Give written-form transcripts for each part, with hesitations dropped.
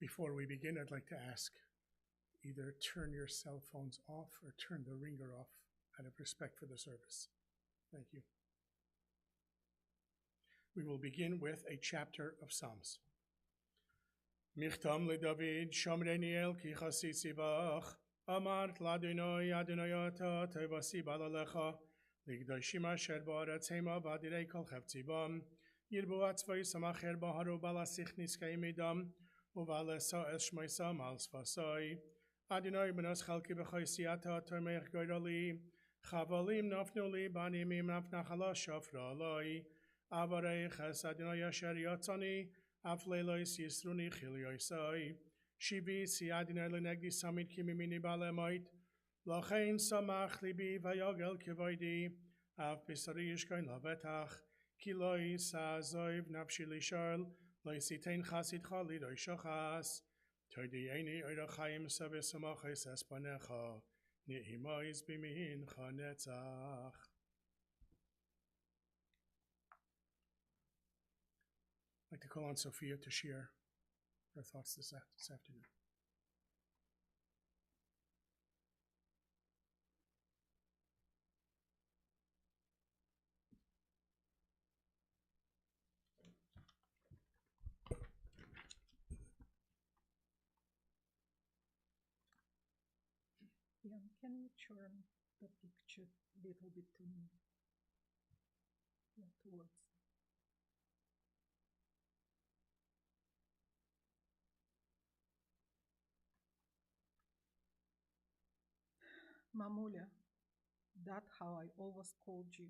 Before we begin, I'd like to ask either turn your cell phones off or turn the ringer off out of respect for the service. Thank you. We will begin with a chapter of Psalms. Michtam leDavid, Shomreni el ki chasisi bach, Amart ladinoi adinoyata tevasi balalecha, Ligdoshim asher ba'aretz hema v'adirei kol chefzi bam, Yirbu atzvoi samacher baharu balasich niskei midam, Uvalesa es shmoisam al sfasoi, Adinoi benos chalki b'choisiata tomech goyroli, Chavalim nafnuli banimim nafnachala shofra aloi, Avarei ches Adinoi asher yotzani, Aflelois yisruni chilioisoi, Shivi si Adinoi lenegdi samit kimimini balemoit, Lochein samach libi vayogel kivoidi, Av bisari yishkoin lavetach, Ki loi sa'zoiv nafshi lishol, Loi sitein chasidcha lidoi shochas, Todieni oirachayim savisamachis espanecha, Ni'imois bimin chanetzach. I'd like to call on Sophia to share her thoughts this afternoon. Jan, can you turn the picture a little bit to me? Yeah, towards. Mamulia, that's how I always called you.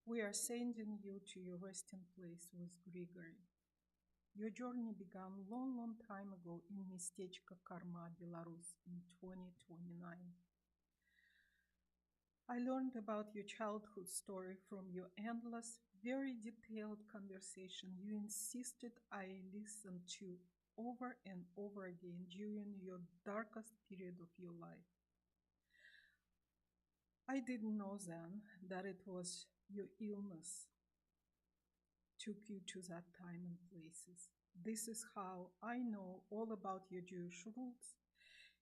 We are sending you to your resting place with Grigory. Your journey began long time ago in местечко Karma, Belarus in 2029. I learned about your childhood story from your endless, very detailed conversation you insisted I listen to over and over again during your darkest period of your life. I didn't know then that it was your illness took you to that time and places. This is how I know all about your Jewish roots,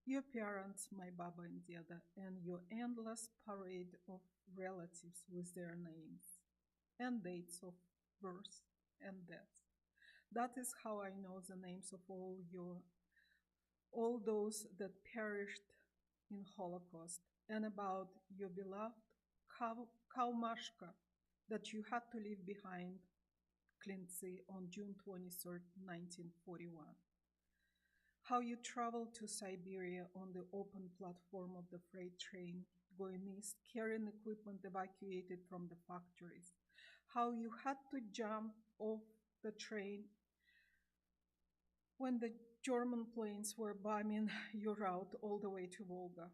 your parents, my Baba and Deda, and your endless parade of relatives with their names and dates of birth and death. That is how I know the names of all those that perished in Holocaust, and about your beloved Kalmashka that you had to leave behind Klintsy on June 23, 1941. How you traveled to Siberia on the open platform of the freight train going east, carrying equipment evacuated from the factories. How you had to jump off the train when the German planes were bombing your route all the way to Volga.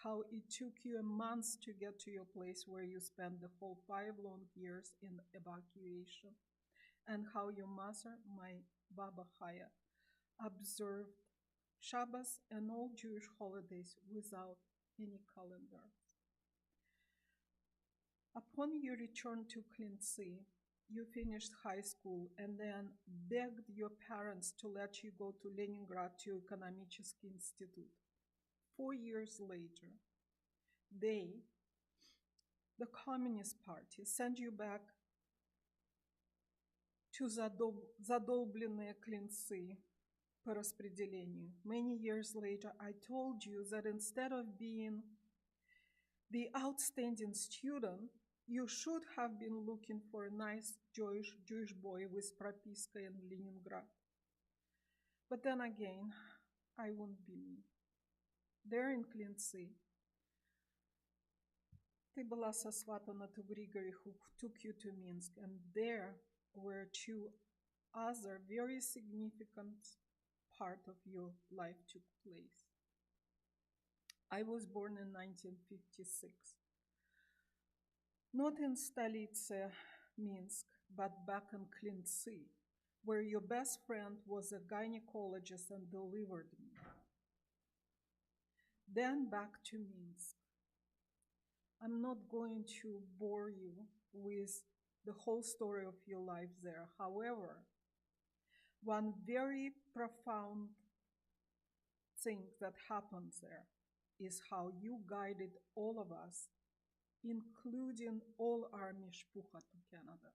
How it took you a month to get to your place where you spent the whole 5 long years in evacuation, and how your mother, my Baba Chaya, observed Shabbos and all Jewish holidays without any calendar. Upon your return to Klintsy, you finished high school and then begged your parents to let you go to Leningrad to Ekonomicheski Institute. 4 years later, they, the Communist Party, sent you back to задолбленные Klintsy по распределению. Many years later, I told you that instead of being the outstanding student, you should have been looking for a nice Jewish boy with propiska in Leningrad. But then again, I won't be me. There in Klintsy, ты была сосватана to Grigory, who took you to Minsk, and there were 2 other very significant part of your life took place. I was born in 1956. Not in Stolice, Minsk, but back in Klintsy, where your best friend was a gynecologist and delivered me. Then back to Minsk. I'm not going to bore you with the whole story of your life there. However, one very profound thing that happens there is how you guided all of us, including all our mishpucha to Canada.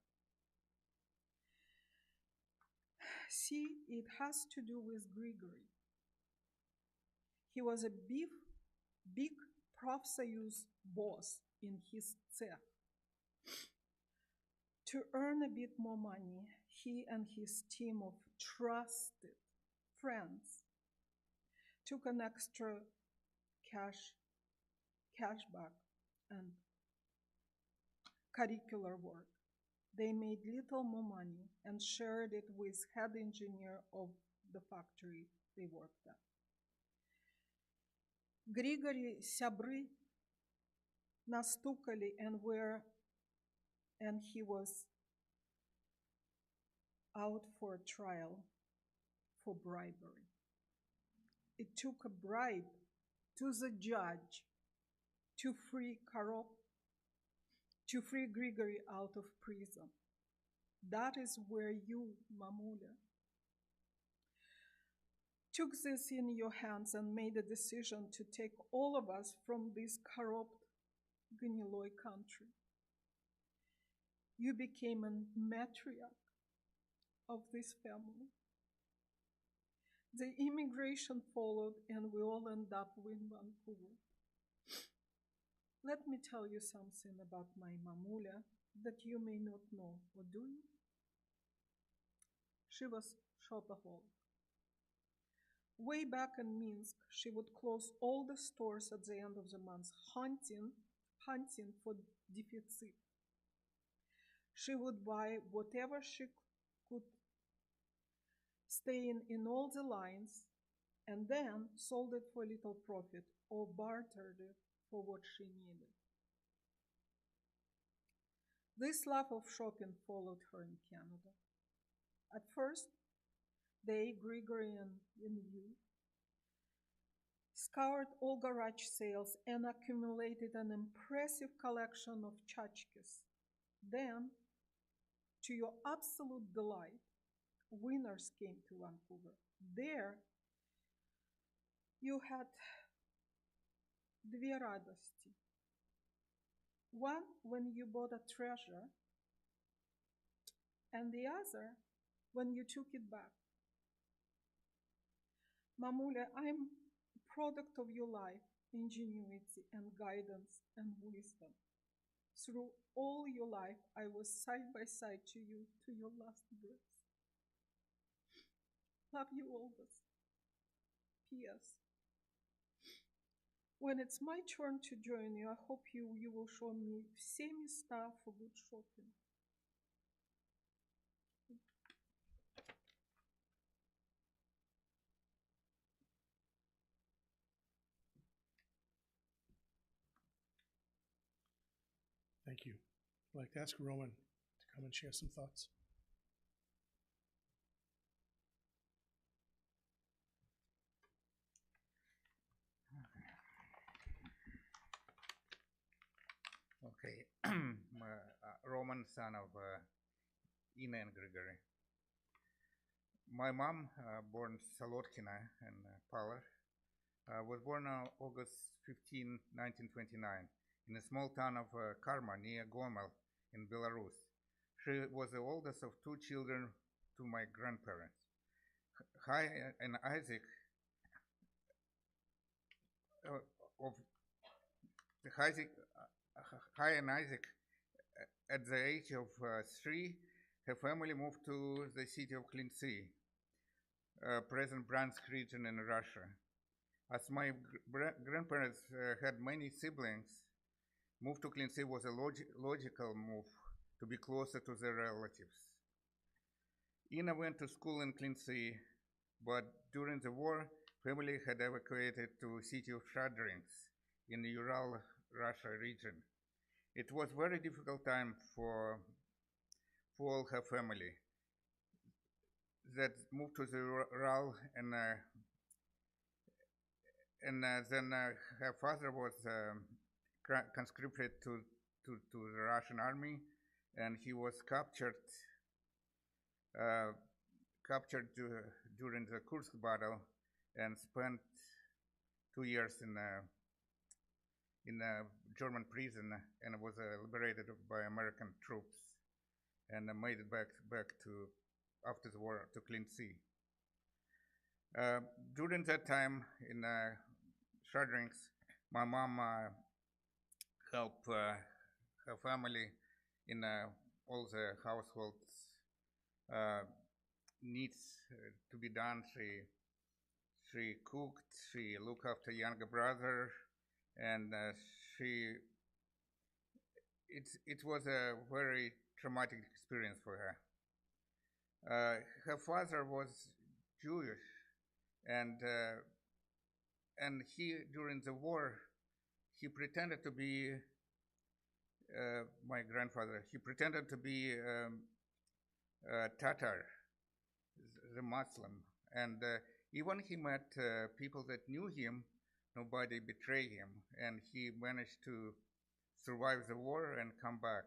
See, it has to do with Grigory. He was a big Profsoyuz boss in his cech. To earn a bit more money, he and his team of trusted friends took an extra cashback and curricular work. They made little more money and shared it with head engineer of the factory they worked at. Grigory Сябры настукали and he was out for a trial for bribery. It took a bribe to the judge to free Grigory out of prison. That is where you, Mamula, took this in your hands and made a decision to take all of us from this corrupt Gniloi country. You became a matriarch of this family. The immigration followed and we all ended up in Vancouver. Let me tell you something about my Mamula that you may not know, or do you? She was shopaholic. Way back in Minsk, she would close all the stores at the end of the month, hunting for deficit. She would buy whatever she could, staying in all the lines, and then sold it for a little profit or bartered it for what she needed. This love of shopping followed her in Canada. At first, they, Grigory and you, scoured all garage sales and accumulated an impressive collection of tchotchkes. Then, to your absolute delight, winners came to Vancouver. There, you had две радости. One, when you bought a treasure, and the other, when you took it back. Mamula, I'm a product of your life, ingenuity and guidance and wisdom. Through all your life, I was side by side to you to your last breath. Love you always. P.S. When it's my turn to join you, I hope you will show me все места for good shopping. Thank you. I'd like to ask Roman to come and share some thoughts. Okay, Roman, son of Ina and Grigory. My mom, born Solotkina in Palar, was born on August 15, 1929, in a small town of Karma near Gomel in Belarus. She was the oldest of two children to my grandparents. Chai and Isaac at the age of 3, her family moved to the city of Klintsy, present Bryansk region in Russia. As my grandparents had many siblings, move to Klintsy was a logical move to be closer to their relatives. Ina went to school in Klintsy, but during the war, family had evacuated to city of Shadrinsk in the Ural, Russia region. It was very difficult time for all her family that moved to the Ural, and then her father was conscripted to the Russian army, and he was captured captured during the Kursk battle and spent 2 years in a German prison and was liberated by American troops and made it back to, after the war, to Klintsy. During that time in Shadrinsk, my mom helped her family in all the household needs to be done. She cooked, she looked after younger brother, and it was a very traumatic experience for her. Her father was Jewish, and he, during the war, he pretended to be my grandfather. He pretended to be Tatar, the Muslim, and even he met people that knew him, nobody betrayed him, and he managed to survive the war and come back.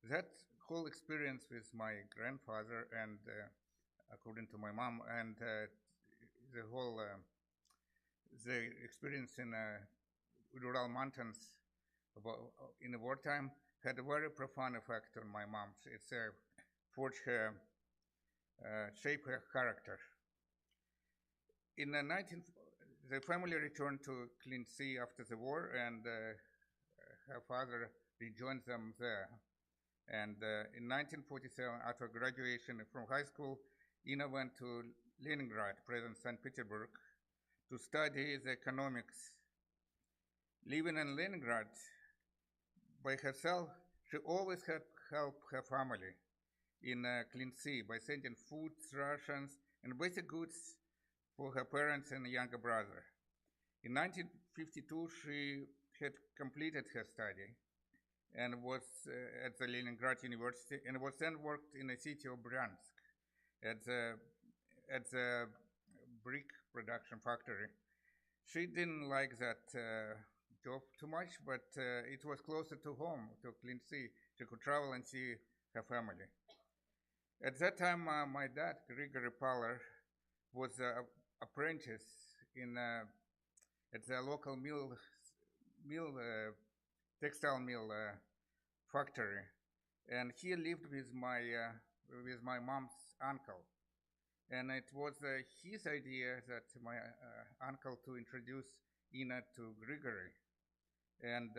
That whole experience with my grandfather and, according to my mom, and the whole the experience in Ural Mountains in the wartime had a very profound effect on my mom. It's forged her, shaped her character. In the family returned to Klintsy after the war, and her father rejoined them there. And in 1947, after graduation from high school, Ina went to Leningrad, present St. Petersburg, to study the economics. Living in Leningrad by herself, she always had helped her family in Klintsy by sending food, rations, and basic goods for her parents and younger brother. In 1952, she had completed her study and was at the Leningrad University, and was then worked in the city of Bryansk at the brick production factory. She didn't like that job too much, but it was closer to home, to Klintsy. She could travel and see her family. At that time, my dad, Grigory Paller, was an apprentice at the local textile mill factory, and he lived with my mom's uncle. And it was his idea that my uncle to introduce Ina to Grigory. And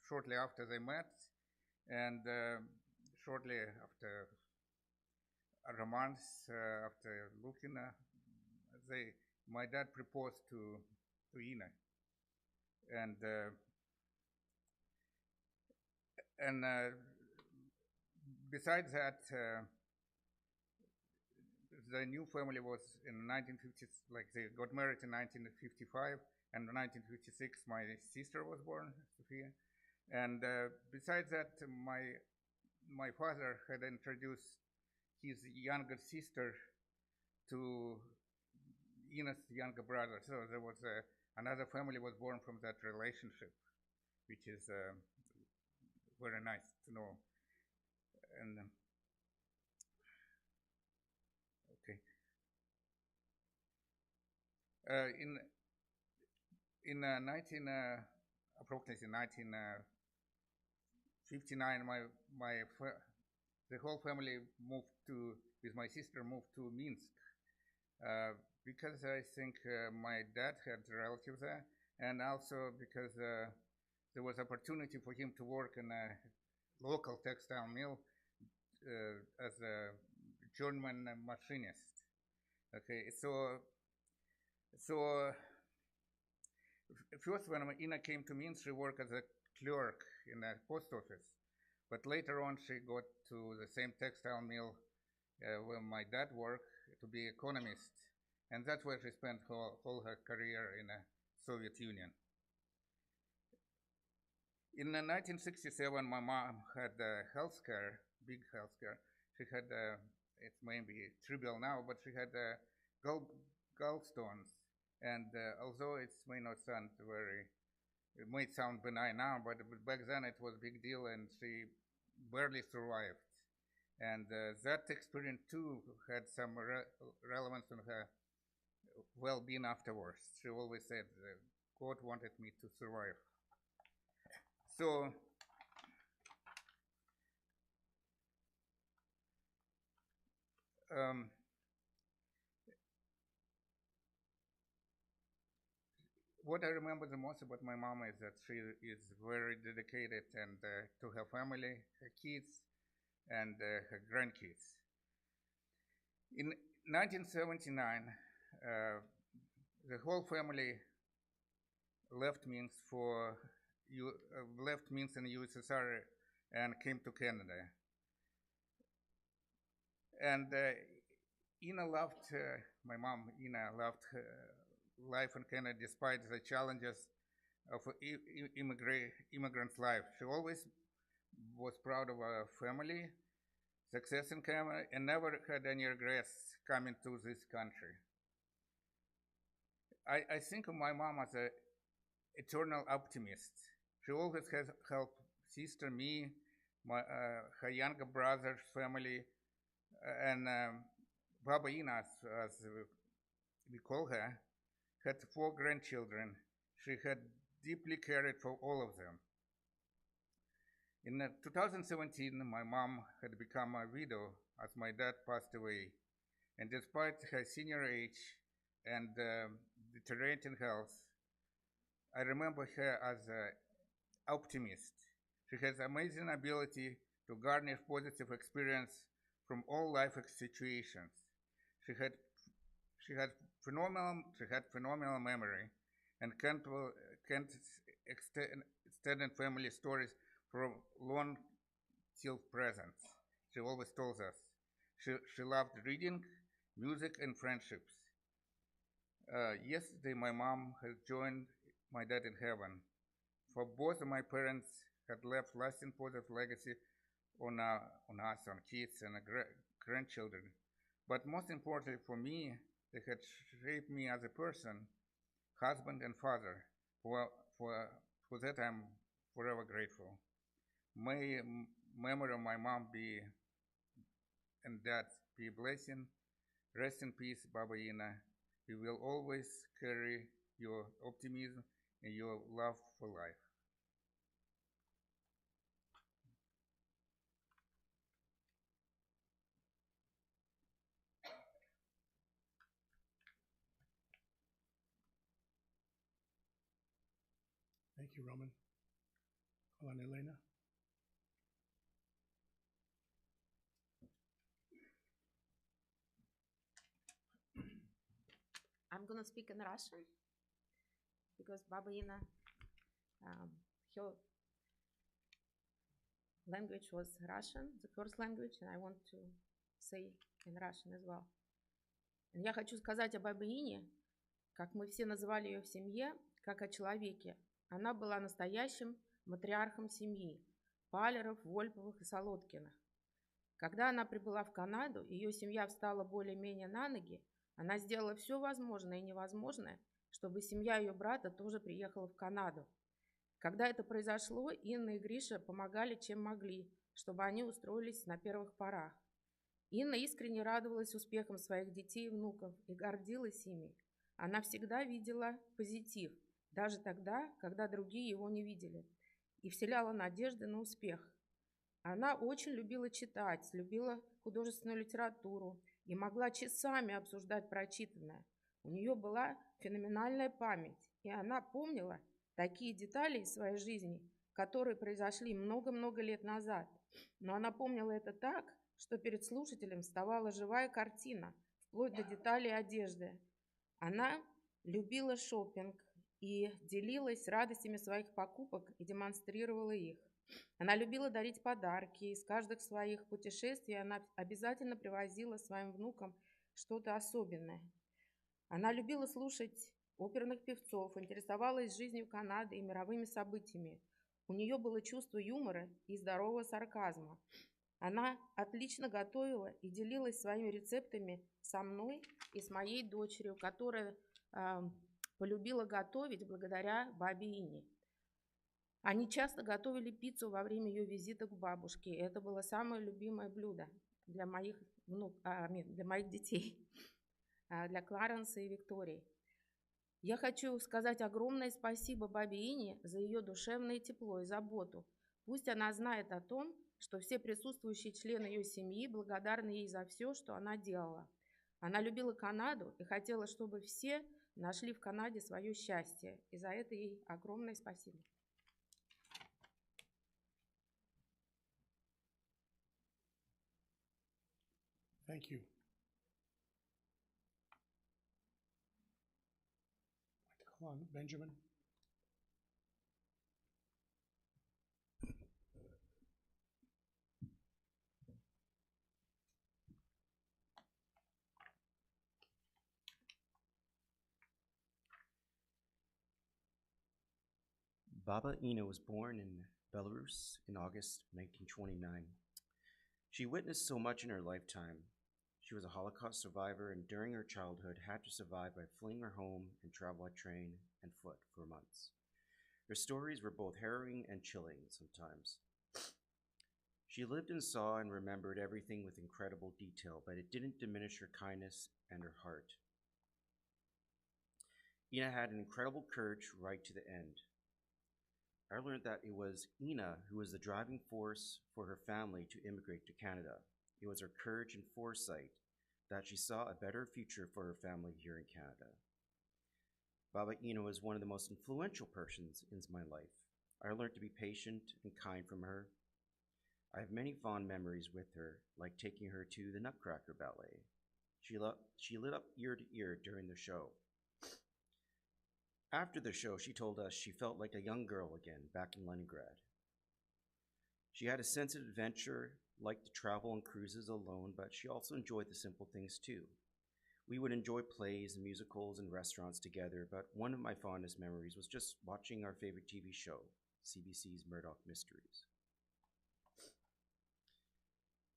shortly after they met, and shortly after a romance, after looking, my dad proposed to Ina. And besides that, the new family was in 1950, like they got married in 1955, and in 1956 my sister was born, Sophia. And besides that, my father had introduced his younger sister to Ina's younger brother. So there was another family was born from that relationship, which is very nice to know. And okay, approximately 1959, the whole family moved with my sister moved to Minsk, because I think my dad had relatives there, and also because there was opportunity for him to work in a local textile mill as a German machinist. Okay, so first when Ina came to Minsk, she worked as a clerk in a post office, but later on she got to the same textile mill where my dad worked to be economist, and that's where she spent all her career in the Soviet Union. In 1967, my mom had health care, big health care. She had, it's maybe trivial now, but she had gallstones. And although it may not sound it might sound benign now, but back then it was a big deal, and she barely survived. And that experience too had some relevance on her well-being afterwards. She always said God wanted me to survive. So what I remember the most about my mom is that she is very dedicated and to her family, her kids, and her grandkids. In 1979, the whole family left Minsk in USSR and came to Canada. And Ina loved, my mom, Ina loved life in Canada despite the challenges of immigrant's life. She always was proud of our family, success in Canada, and never had any regrets coming to this country. I think of my mom as an eternal optimist. She always has helped sister, me, her younger brother's family, and Baba Ina, as we call her, had 4 grandchildren. She had deeply cared for all of them. In 2017, my mom had become a widow as my dad passed away. And despite her senior age and deteriorating health, I remember her as an optimist. She has amazing ability to garner positive experience from all life situations. She had phenomenal memory and can't extend family stories from long till present. She always tells us. She loved reading, music, and friendships. Yesterday, my mom has joined my dad in heaven. For both of my parents had left lasting positive legacy on us, on kids and grandchildren. But most importantly for me, they had shaped me as a person, husband and father. For that I'm forever grateful. May memory of my mom be and dad be a blessing. Rest in peace, Baba Ina. We will always carry your optimism and your love for life. Thank you, Roman. Hold on, Elena. I'm gonna speak in Russian because Baba Ina, her language was Russian, the first language, and I want to say in Russian as well. Я хочу сказать о Бабе Ине, как мы все называли ее в семье, как о человеке. Она была настоящим матриархом семьи Палеров, Вольповых и Солодкиных. Когда она прибыла в Канаду, ее семья встала более-менее на ноги. Она сделала все возможное и невозможное, чтобы семья ее брата тоже приехала в Канаду. Когда это произошло, Инна и Гриша помогали, чем могли, чтобы они устроились на первых порах. Инна искренне радовалась успехам своих детей и внуков и гордилась ими. Она всегда видела позитив, даже тогда, когда другие его не видели, и вселяла надежды на успех. Она очень любила читать, любила художественную литературу и могла часами обсуждать прочитанное. У нее была феноменальная память, и она помнила такие детали из своей жизни, которые произошли много-много лет назад. Но она помнила это так, что перед слушателем вставала живая картина, вплоть до деталей одежды. Она любила шопинг и делилась радостями своих покупок и демонстрировала их. Она любила дарить подарки, и из каждых своих путешествий она обязательно привозила своим внукам что-то особенное. Она любила слушать оперных певцов, интересовалась жизнью Канады и мировыми событиями. У нее было чувство юмора и здорового сарказма. Она отлично готовила и делилась своими рецептами со мной и с моей дочерью, которая полюбила готовить благодаря бабе Ине. Они часто готовили пиццу во время ее визита к бабушке. Это было самое любимое блюдо. для моих для моих детей, для Кларенса и Виктории. Я хочу сказать огромное спасибо бабе Ине за ее душевное тепло и заботу. Пусть она знает о том, что все присутствующие члены ее семьи благодарны ей за все, что она делала. Она любила Канаду и хотела, чтобы все нашли в Канаде свое счастье. И за это ей огромное спасибо. Thank you. Call on Benjamin. Baba Ina was born in Belarus in August 1929. She witnessed so much in her lifetime. She was a Holocaust survivor and during her childhood had to survive by fleeing her home and travel by train and foot for months. Her stories were both harrowing and chilling sometimes. She lived and saw and remembered everything with incredible detail, but it didn't diminish her kindness and her heart. Ina had an incredible courage right to the end. I learned that it was Ina who was the driving force for her family to immigrate to Canada. It was her courage and foresight that she saw a better future for her family here in Canada. Baba Ina was one of the most influential persons in my life. I learned to be patient and kind from her. I have many fond memories with her, like taking her to the Nutcracker Ballet. She lit up ear to ear during the show. After the show, she told us she felt like a young girl again back in Leningrad. She had a sense of adventure, liked to travel on cruises alone, but she also enjoyed the simple things too. We would enjoy plays and musicals and restaurants together, but one of my fondest memories was just watching our favorite TV show, CBC's Murdoch Mysteries.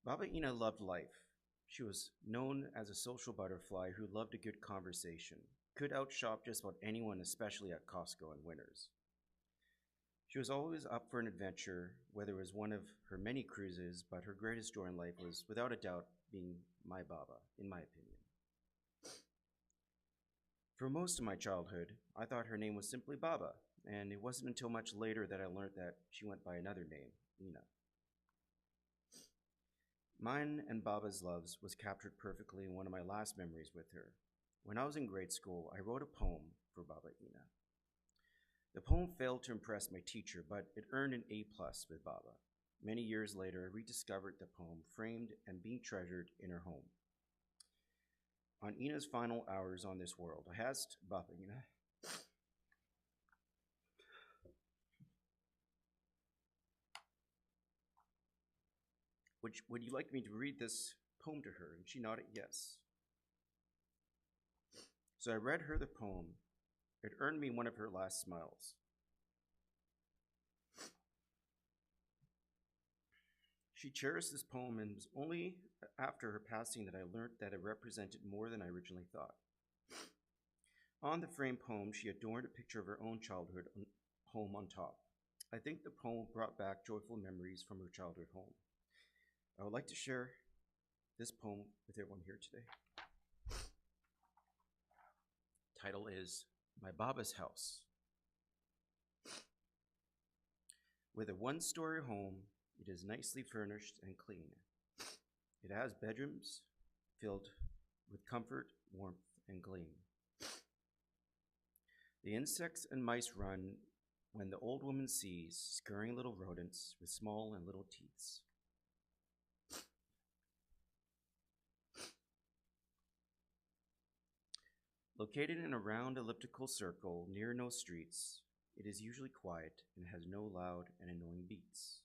Baba Ina loved life. She was known as a social butterfly who loved a good conversation, could outshop just about anyone, especially at Costco and Winners. She was always up for an adventure, whether it was one of her many cruises, but her greatest joy in life was, without a doubt, being my Baba, in my opinion. For most of my childhood, I thought her name was simply Baba, and it wasn't until much later that I learned that she went by another name, Ina. Mine and Baba's loves was captured perfectly in one of my last memories with her. When I was in grade school, I wrote a poem for Baba Ina. The poem failed to impress my teacher, but it earned an A+ with Baba. Many years later, I rediscovered the poem, framed and being treasured in her home. On Ina's final hours on this world, I asked Baba Ina, would you like me to read this poem to her? And she nodded yes. So I read her the poem. It earned me one of her last smiles. She cherished this poem, and it was only after her passing that I learned that it represented more than I originally thought. On the framed poem, she adorned a picture of her own childhood home on top. I think the poem brought back joyful memories from her childhood home. I would like to share this poem with everyone here today. Title is My Baba's House. With a one-story home, it is nicely furnished and clean. It has bedrooms filled with comfort, warmth, and gleam. The insects and mice run when the old woman sees scurrying little rodents with small and little teeths. Located in a round elliptical circle near no streets, it is usually quiet and has no loud and annoying beats.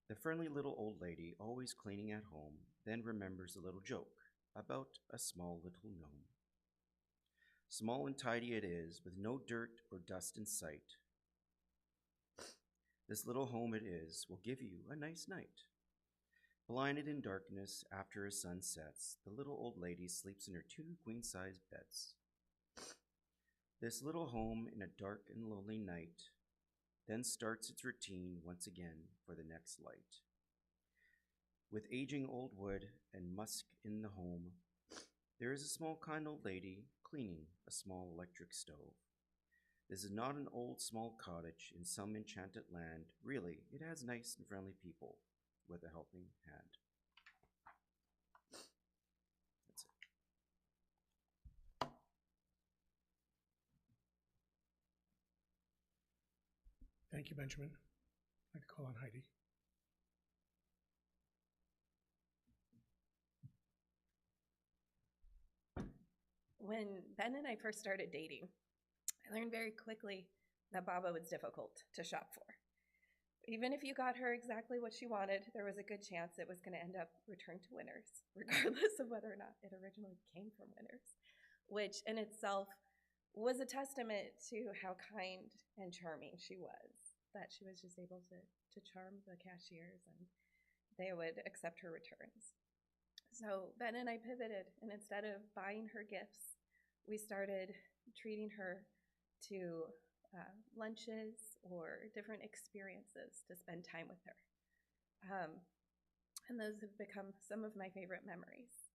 The friendly little old lady, always cleaning at home, then remembers a little joke about a small little gnome. Small and tidy it is, with no dirt or dust in sight. This little home it is will give you a nice night. Blinded in darkness after her sun sets, the little old lady sleeps in her 2 queen-size beds. This little home in a dark and lonely night then starts its routine once again for the next light. With aging old wood and musk in the home, there is a small kind old lady cleaning a small electric stove. This is not an old small cottage in some enchanted land. Really, it has nice and friendly people with a helping hand. That's it. Thank you, Benjamin. I'd like to call on Heidi. When Ben and I first started dating, I learned very quickly that Baba was difficult to shop for. Even if you got her exactly what she wanted, there was a good chance it was going to end up returned to Winners, regardless of whether or not it originally came from Winners, which in itself was a testament to how kind and charming she was, that she was just able to charm the cashiers and they would accept her returns. So Ben and I pivoted, and instead of buying her gifts, we started treating her to lunches or different experiences to spend time with her. And those have become some of my favorite memories.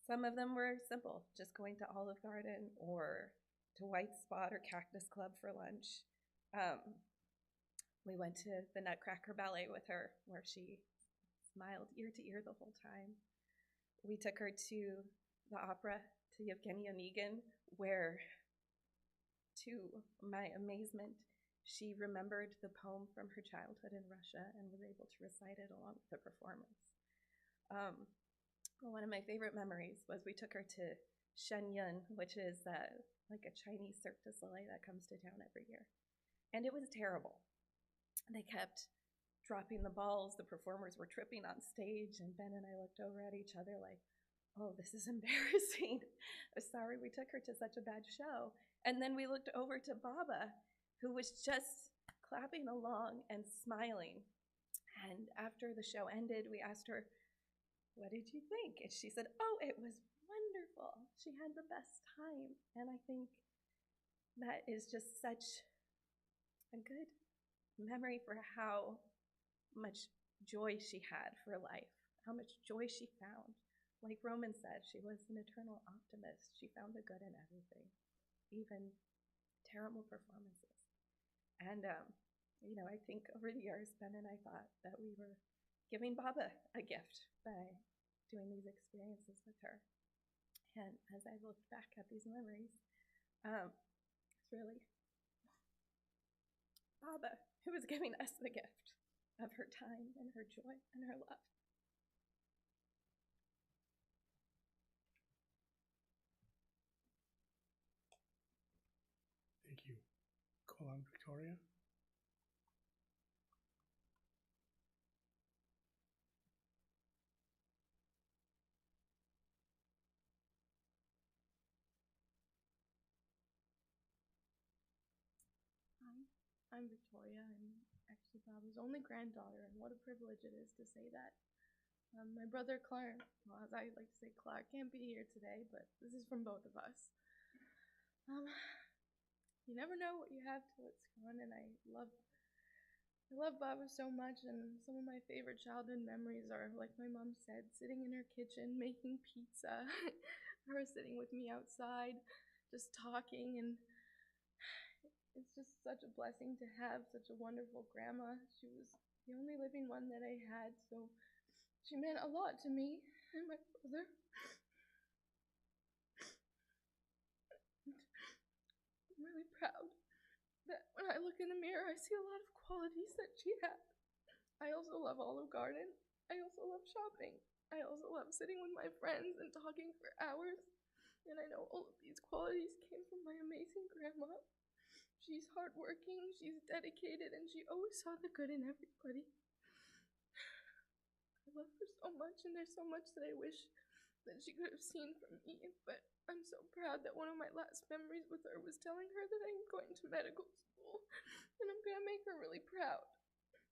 Some of them were simple, just going to Olive Garden or to White Spot or Cactus Club for lunch. We went to the Nutcracker Ballet with her, where she smiled ear to ear the whole time. We took her to the opera, to Yevgeny Onegin, where, to my amazement, she remembered the poem from her childhood in Russia and was able to recite it along with the performance. One of my favorite memories was we took her to Shenyun, which is like a Chinese Cirque du Soleil that comes to town every year. And it was terrible. They kept dropping the balls, the performers were tripping on stage, and Ben and I looked over at each other like, oh, this is embarrassing. Sorry we took her to such a bad show. And then we looked over to Baba, who was just clapping along and smiling. And after the show ended, we asked her, what did you think? And she said, oh, it was wonderful. She had the best time. And I think that is just such a good memory for how much joy she had for life, how much joy she found. Like Roman said, she was an eternal optimist. She found the good in everything, even terrible performances. And, I think over the years, Ben and I thought that we were giving Baba a gift by doing these experiences with her. And as I looked back at these memories, it's really Baba who was giving us the gift of her time and her joy and her love. Thank you. Call on Victoria. Hi, I'm Victoria. I'm actually Baba's only granddaughter, and what a privilege it is to say that. My brother Clark, well, as I like to say, Clark can't be here today, but this is from both of us. You never know what you have till it's gone, and I love Baba so much, and some of my favorite childhood memories are, like my mom said, sitting in her kitchen making pizza, her sitting with me outside, just talking, and it's just such a blessing to have such a wonderful grandma. She was the only living one that I had, so she meant a lot to me and my brother. I'm really proud that when I look in the mirror, I see a lot of qualities that she had. I also love Olive Garden. I also love shopping. I also love sitting with my friends and talking for hours. And I know all of these qualities came from my amazing grandma. She's hardworking, she's dedicated, and she always saw the good in everybody. I love her so much, and there's so much that I wish that she could have seen from me, but I'm so proud that one of my last memories with her was telling her that I'm going to medical school, and I'm going to make her really proud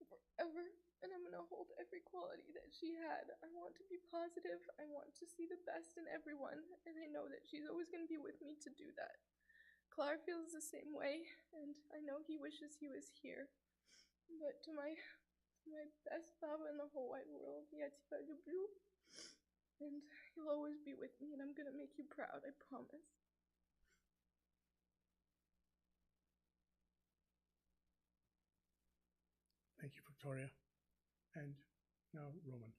forever, and I'm going to hold every quality that she had. I want to be positive, I want to see the best in everyone, and I know that she's always going to be with me to do that. Clark feels the same way, and I know he wishes he was here. But to my my best Baba in the whole wide world. Я тебя люблю. And you'll always be with me, and I'm gonna make you proud, I promise. Thank you, Victoria. And now, Roman.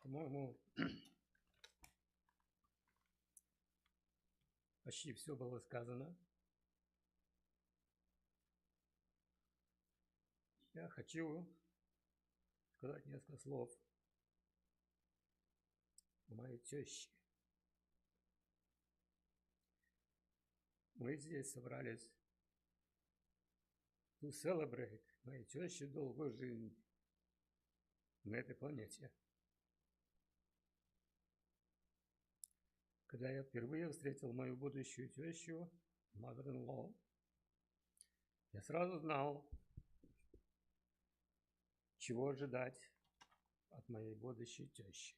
По-моему, почти все было сказано. Я хочу сказать несколько слов о моей теще. Мы здесь собрались to celebrate моей теще долгую жизнь на этой планете. Когда я впервые встретил мою будущую тещу, mother-in-law, я сразу знал, чего ожидать от моей будущей тещи.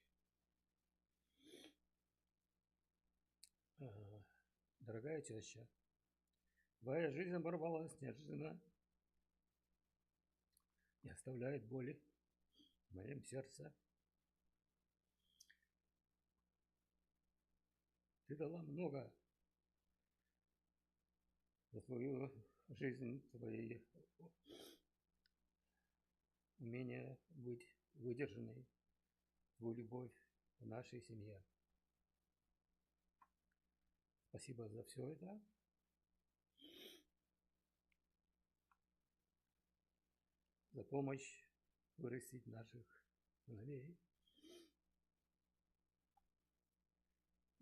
Дорогая теща, твоя жизнь оборвалась неожиданно и оставляет боли в моем сердце. Ты дала много за свою жизнь, твои умение быть выдержанной, твою любовь в нашей семье. Спасибо за все это. За помощь вырастить наших сыновей.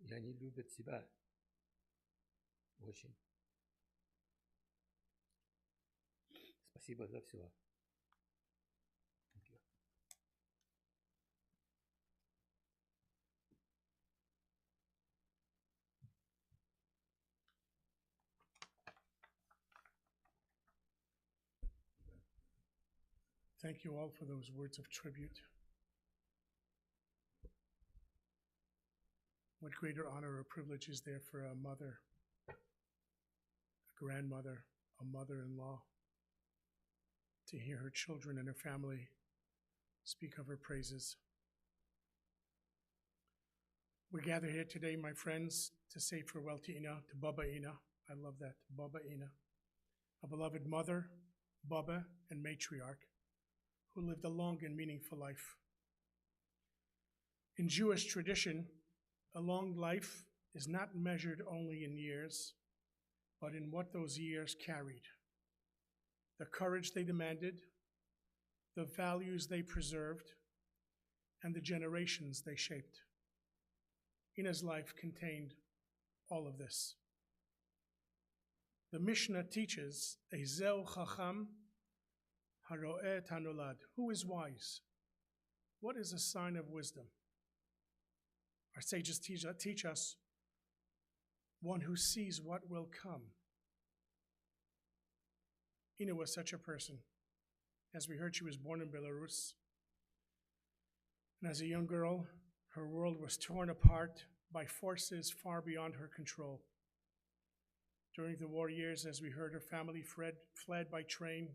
И они любят себя очень. Спасибо за все. Thank you all for those words of tribute. What greater honor or privilege is there for a mother, a grandmother, a mother-in-law, to hear her children and her family speak of her praises. We gather here today, my friends, to say farewell to Ina, to Baba Ina. I love that, Baba Ina, a beloved mother, Baba, and matriarch, who lived a long and meaningful life. In Jewish tradition, a long life is not measured only in years, but in what those years carried, the courage they demanded, the values they preserved, and the generations they shaped. Ina's life contained all of this. The Mishnah teaches, Ezel Chacham Haro'eh Tanolad, who is wise? What is a sign of wisdom? Our sages teach us one who sees what will come. Ina was such a person. As we heard, she was born in Belarus. And as a young girl, her world was torn apart by forces far beyond her control. During the war years, as we heard, her family fled by train,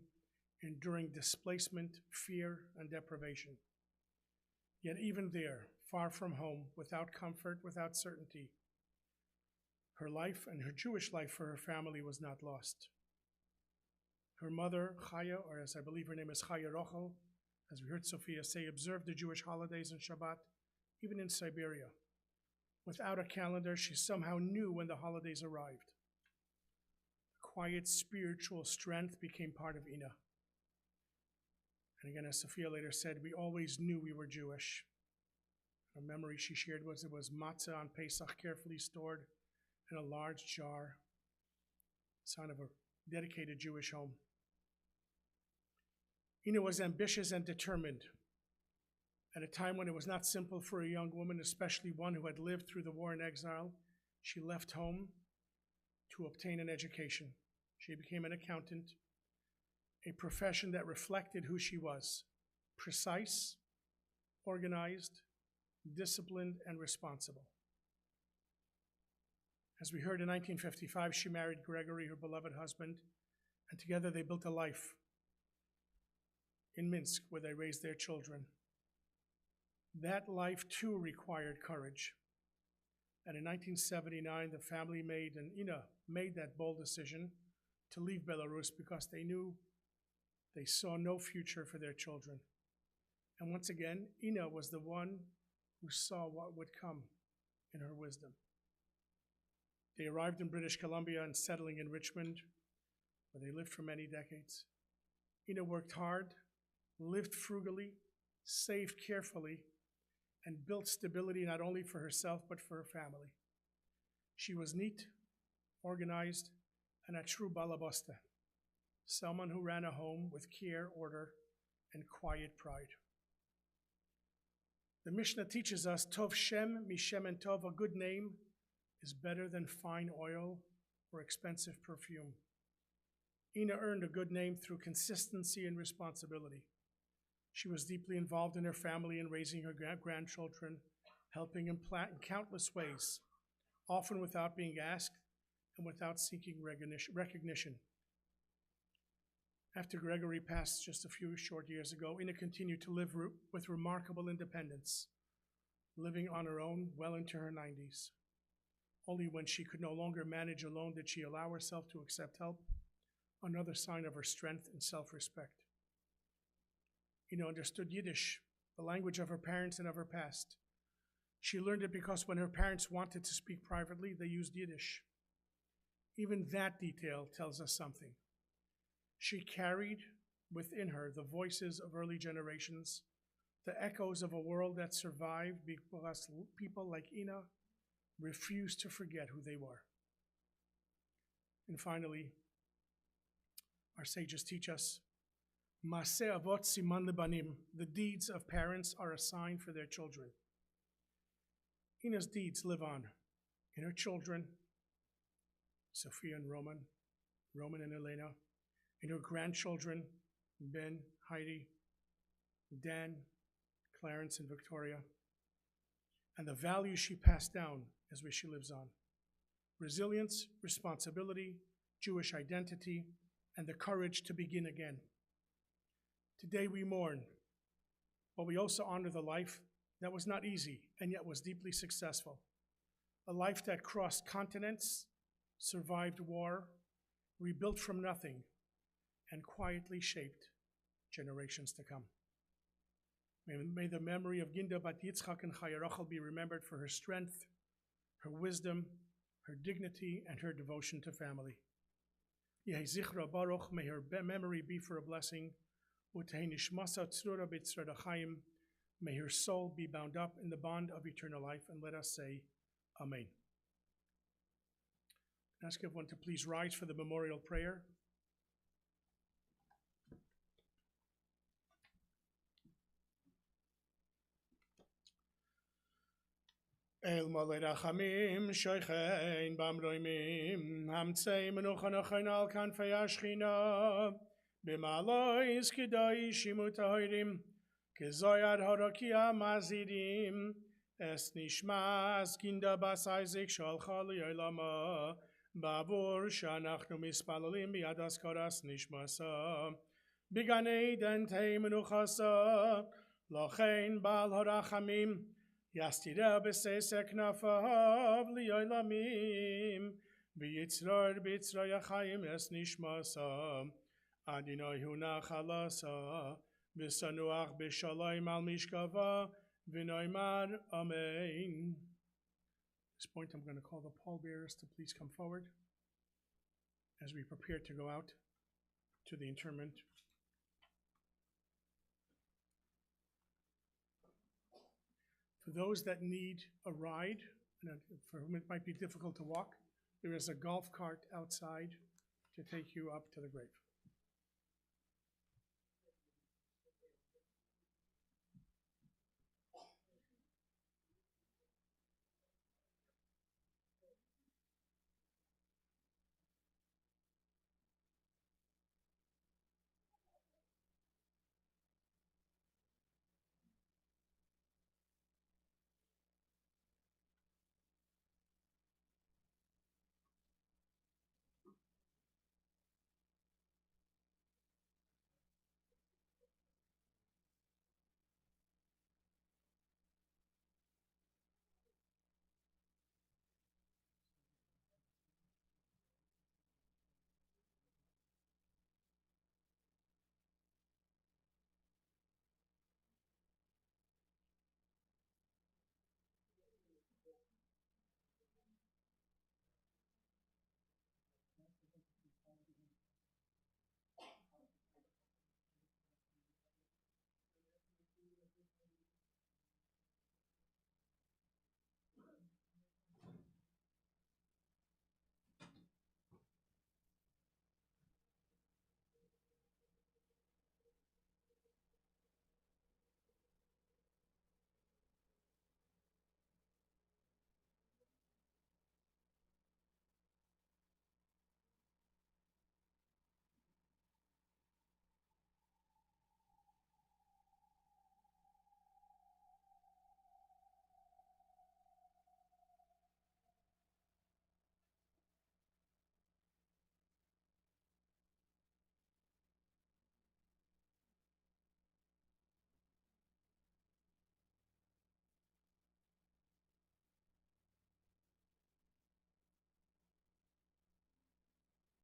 enduring displacement, fear, and deprivation. Yet even there, far from home, without comfort, without certainty, her life and her Jewish life for her family was not lost. Her mother, Chaya, or as I believe her name is Chaya Rochel, as we heard Sophia say, observed the Jewish holidays and Shabbat, even in Siberia. Without a calendar, she somehow knew when the holidays arrived. Quiet spiritual strength became part of Ina. And again, as Sophia later said, we always knew we were Jewish. A memory she shared was it was matzah on Pesach carefully stored in a large jar, sign of a dedicated Jewish home. Ina was ambitious and determined. At a time when it was not simple for a young woman, especially one who had lived through the war and exile, she left home to obtain an education. She became an accountant, a profession that reflected who she was, precise, organized, disciplined, and responsible. As we heard, in 1955, she married Gregory, her beloved husband, and together they built a life in Minsk where they raised their children. That life too required courage. And in 1979, the family made, and Ina made that bold decision to leave Belarus because they knew they saw no future for their children. And once again, Ina was the one who saw what would come in her wisdom. They arrived in British Columbia and settling in Richmond, where they lived for many decades. Ina worked hard, lived frugally, saved carefully, and built stability not only for herself but for her family. She was neat, organized, and a true balabosta, someone who ran a home with care, order, and quiet pride. The Mishnah teaches us, Tov Shem Mishem and Tov, a good name is better than fine oil or expensive perfume. Ina earned a good name through consistency and responsibility. She was deeply involved in her family and raising her grandchildren, helping in countless ways, often without being asked and without seeking recognition. After Gregory passed just a few short years ago, Ina continued to live with remarkable independence, living on her own well into her 90s. Only when she could no longer manage alone did she allow herself to accept help, another sign of her strength and self-respect. Ina understood Yiddish, the language of her parents and of her past. She learned it because when her parents wanted to speak privately, they used Yiddish. Even that detail tells us something. She carried within her the voices of early generations, the echoes of a world that survived because people like Ina refused to forget who they were. And finally, our sages teach us, Maaseh avot siman lebanim, the deeds of parents are a sign for their children. Ina's deeds live on in her children, Sophia and Roman and Elena, in her grandchildren, Ben, Heidi, Dan, Clarence, and Victoria, and the values she passed down as she lives on. Resilience, responsibility, Jewish identity, and the courage to begin again. Today we mourn, but we also honor the life that was not easy and yet was deeply successful. A life that crossed continents, survived war, rebuilt from nothing, and quietly shaped generations to come. May the memory of Ginda Bat Yitzchak and Chaya Rachel be remembered for her strength, her wisdom, her dignity, and her devotion to family. Yehi Zichra Baruch, may her memory be for a blessing. Utei Nishmasa Tzrura B'Tzrada Chaim, may her soul be bound up in the bond of eternal life, and let us say, Amen. I ask everyone to please rise for the memorial prayer. El Malei Rachamim, Shoichein Bamroimim, Hamtzei Menuchanochain Al Kanfei Ashchina, B'Malois Kedai Shimut Ha'irim, Kezoyad Horokia Mazidim, Es Nishmas Ginda Bas Isaac Shalcha Li'olama, Bavur Shanachnu Mispalalim Biad Askaras Nishmasa, B'Ganei Dentei Menuchasa, Lochein Bal Harachamim, Yastira b'seisek knafav li'olamim, v'yitzror b'yitzror yachayim es nishmasa, Adonai hu nachalasa, v'sanuach b'shalayim al mishkava, v'noimar amen. At this point, I'm going to call the pallbearers to please come forward as we prepare to go out to the interment. For those that need a ride, and for whom it might be difficult to walk, there is a golf cart outside to take you up to the grave.